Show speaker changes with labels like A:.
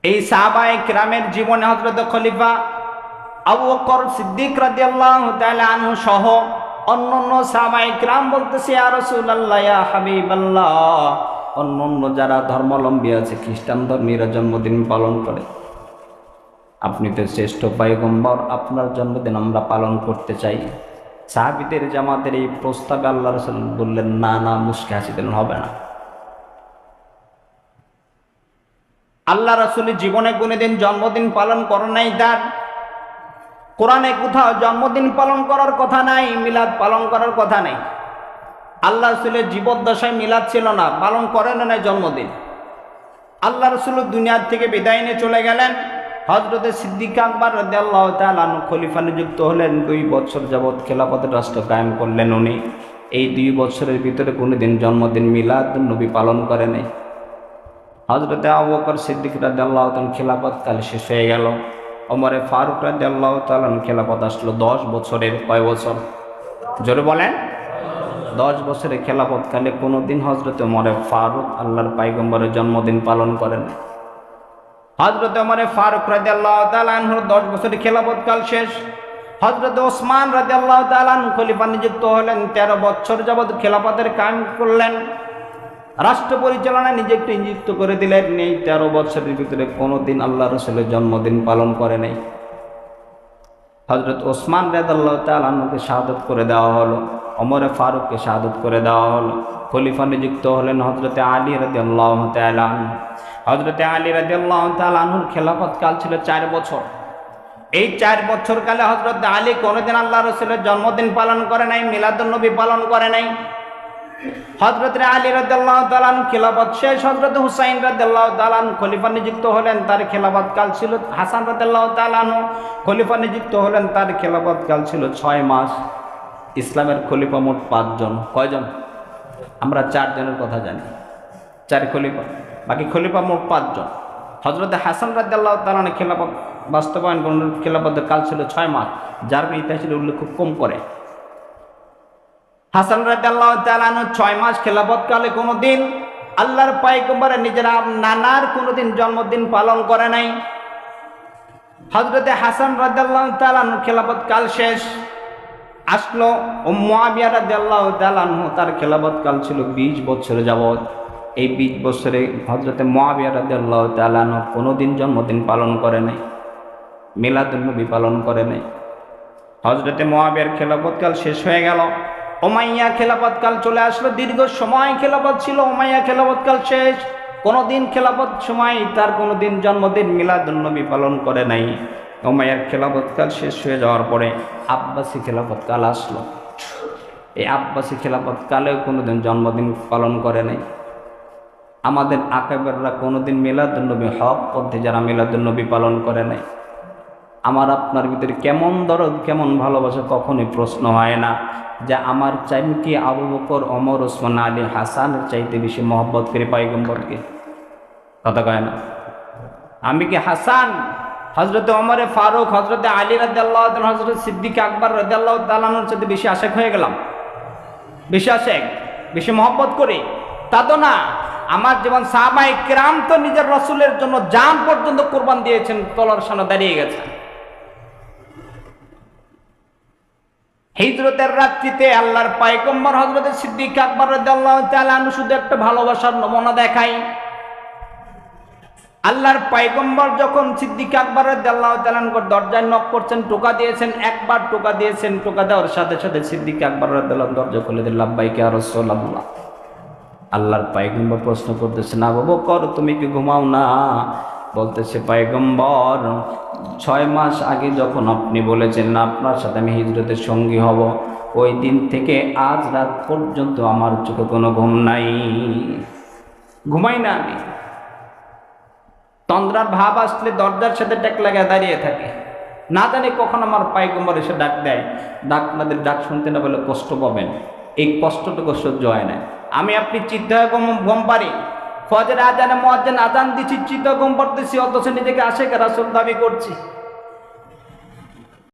A: এই সাহাবায়ে কিরামের জীবনে হযরত খলিফা আবু বকর সিদ্দিক রাদিয়াল্লাহু তাআলা আনহু সহ অন্যান্য সাহাবায়ে কিরাম বলতেছে, ইয়া রাসূলুল্লাহ, ইয়া হাবিবাল্লাহ, অন্যান্য যারা ধর্মাবলম্বী আছে, খ্রিস্টান ধর্মীরা জন্মদিন পালন করে, আপনি তো শ্রেষ্ঠ পয়গম্বর, আপনার জন্মদিন আমরা পালন করতে চাই। সাহাবীদের জামাতের এই প্রস্তাবে আল্লাহ রাসূল বললেন, না না, মুস্কি হাসি দিলেন, হবে না। আল্লাহ রাসূলের জীবনে কোনোদিন জন্মদিন পালন করে নাই তার। কোরআনে কোথাও জন্মদিন পালন করার কথা নাই, মিলাদ পালন করার কথা নাই। আল্লাহ রাসূলের জীবদ্দশায় মিলাদ ছিল না, পালন করেন না জন্মদিন। আল্লাহ রাসূল দুনিয়ার থেকে বিদায় নিয়ে চলে গেলেন। হযরতে সিদ্দিক আকবর রাদিয়াল্লাহু তাআলা আনহু খলিফা নিযুক্ত হলেন। 2 বছর যাবৎ খেলাফতের রাষ্ট্র কায়েম করলেন উনি। এই 2 বছরের ভিতরে কোনোদিন জন্মদিন মিলাদ নবী পালন করে নাই। হযরতে আবু বকর সিদ্দিক রাদিয়াল্লাহু তাআলা খেলাফত কাল শেষ হয়ে গেল। ওমরে ফারুক রাদিয়াল্লাহু তাআলা খেলাফত আসলো 10 বছরের। কয় বছর? জোরে বলেন। 10 বছরের খেলাফত কালে কোনোদিন হযরতে ওমরে ফারুক আল্লাহর পয়গম্বরের জন্মদিন পালন করেন। হযরতে ওমরে ফারুক রাদিয়াল্লাহু তাআলা আনহু 10 বছরের খেলাফত কাল শেষ। হযরতে ওসমান রাদিয়াল্লাহু তাআলা আনহু খলিফা নিযুক্ত হলেন। 13 বছর যাবত খেলাফতের কায়েম করলেন, রাষ্ট্র পরিচালনায় নিজেকে নিযুক্ত করে দিলেন। এই 13 বছরের ভিতরে কোনোদিন আল্লাহ রাসূলের জন্মদিন পালন করে নাই। হযরত ওসমান রাদিয়াল্লাহু তাআলা আনহুকে শাহাদাত করে দেওয়া হলো, ওমরে ফারুককে শাহাদাত করে দেওয়া হলো। খলিফা নিযুক্ত হলেন হযরতে আলী রাদিয়াল্লাহু তাআলা আনহু। হযরতে আলী রাদিয়াল্লাহু তাআলা আনহুর খেলাফত কাল ছিল 4 বছর। এই 4 বছর কালে হযরতে আলী কোনোদিন আল্লাহ রাসূলের জন্মদিন পালন করে নাই, মিলাদুন নবী পালন করে নাই। হযরতে আলী রাদিয়াল্লাহু তাআলা আনহু খেলাফত শেষ। হযরতে হুসাইন রাদিয়াল্লাহু তাআলা আনহু খলিফা নিযুক্ত হলেন, তার খেলাফত কাল ছিল। হাসান রাদিয়াল্লাহু তাআলা আনহু খলিফা নিযুক্ত হলেন, তার খেলাফত কাল ছিল 6 মাস। ইসলামের খলিফা মোট 5 জন। কয়জন? আমরা 4 জনের কথা জানি, 4 খলিফা, বাকি খলিফা মোট 5 জন। হযরতে হাসান রাদিয়াল্লাহু তাআলা আনহু খেলাফত বাস্তবায়ন করার খেলাফতের কাল ছিল 6 মাস, যার ইতিহাসের উল্লেখ খুব কম করে। হাসান রাদিয়াল্লাহু তাআলা আনহু 6 মাস খেলাফত কালে কোনোদিন আল্লাহর পয়গম্বরের নিজের নানার কোনোদিন জন্মদিন পালন করে নাই। হযরতে হাসান রাদিয়াল্লাহু তাআলা আনহু খেলাফত কাল শেষ। আসলো মুআবিয়া রাদিয়াল্লাহু তাআলা আনহু, তার খেলাফত কাল ছিল 20 বছর যাবত। এই 20 বছরে হযরতে মুআবিয়া রাদিয়াল্লাহু তাআলা আনহু কোনোদিন জন্মদিন পালন করে নাই, মিলাদুন নবী পালন করে নাই। হযরতে মুআবিয়ার খেলাফত কাল শেষ হয়ে গেল। উমাইয়া খেলাফত কাল চলে আসলো। দীর্ঘ সময় খেলাফত ছিল, উমাইয়া খেলাফত কাল শেষ। কোনোদিন খেলাফত সময় তার কোনোদিন জন্মদিন মিলাদুন নবী পালন করে নাই। উমাইয়ার খেলাফত কাল শেষ হয়ে যাওয়ার পরে আব্বাসী খেলাফত কাল আসলো। এই আব্বাসী খেলাফত কালেও কোনোদিন জন্মদিন পালন করে নাই। আমাদের আকাবেররা কোনোদিন মিলাদুন নবী হক পথে যারা মিলাদুন নবী পালন করে নাই। আমার আপনার ভিতরে কেমন দরদ, কেমন ভালোবাসা কখনোই প্রশ্ন হয় না যে আমার চাইতে কি আবু বকর, ওমর, ওসমান, আলী, হাসানের চাইতে বেশি মহব্বত করি পয়গম্বরকে? কথা কয় না? আমি কি হাসান, হযরতে ওমরে ফারুক, হযরতে আলী রাদিয়াল্লাহু তাআলা, হযরত সিদ্দিক আকবর রাদিয়াল্লাহু তাআলা আনহুর সাথে বেশি আশিক হয়ে গেলাম? বেশি আশিক, বেশি মহব্বত করি? তা তো না। আমার যেমন সাহাবায়ে কিরাম তো নিজের রাসূলের জন্য জান পর্যন্ত কুরবান দিয়েছেন, তলোয়ার সামনে দাঁড়িয়ে গেছেন। হিজরতের রাত্রিতে আল্লাহর পয়গম্বর হযরত সিদ্দিক আকবর রাদিয়াল্লাহু তাআলা আনহু শুধু একটা ভালোবাসার নমুনা দেখাই। আল্লাহর পয়গম্বর যখন সিদ্দিক আকবর রাদিয়াল্লাহু তাআলা আনহুর দরজায় নক করছেন, টোকা দিয়েছেন, একবার টোকা দিয়েছেন, টোকা দেওয়ার সাথে সাথে সিদ্দিক আকবর রাদিয়াল্লাহু তাআলা দরজা খুলে দিলেন, লাব্বাইক ইয়া রাসূলুল্লাহ। আল্লাহর পয়গম্বর প্রশ্ন করতেছেন, আবু বকর তুমি কি ঘুমাও না? বলতেছে, পয়গম্বর 6 মাস আগে যখন আপনি বলেছেন না আপনার সাথে আমি হিজরতের সঙ্গী হব, ওই দিন থেকে আজ রাত পর্যন্ত আমার চোখে কোনো ঘুম নাই, ঘুমাই না আমি। তন্দ্রার ভাব আসলে দরজার সাথে ট্যাক লাগায় দাঁড়িয়ে থাকে, না জানি কখন আমার পয়গম্বর এসে ডাক দেয়। আপনাদের ডাক শুনতে না বলে কষ্ট পাবেন, এই কষ্টটুকু সহ্য হয় না। আমি আপনি চিন্তা হয়ে ঘুম পারি, ফজর আজানে মুয়াজ্জিন আজান দিচ্ছি, চিন্তা ঘুম পড়তেছি, অথচ নিজেকে আশিক রাসূল দাবি করছি।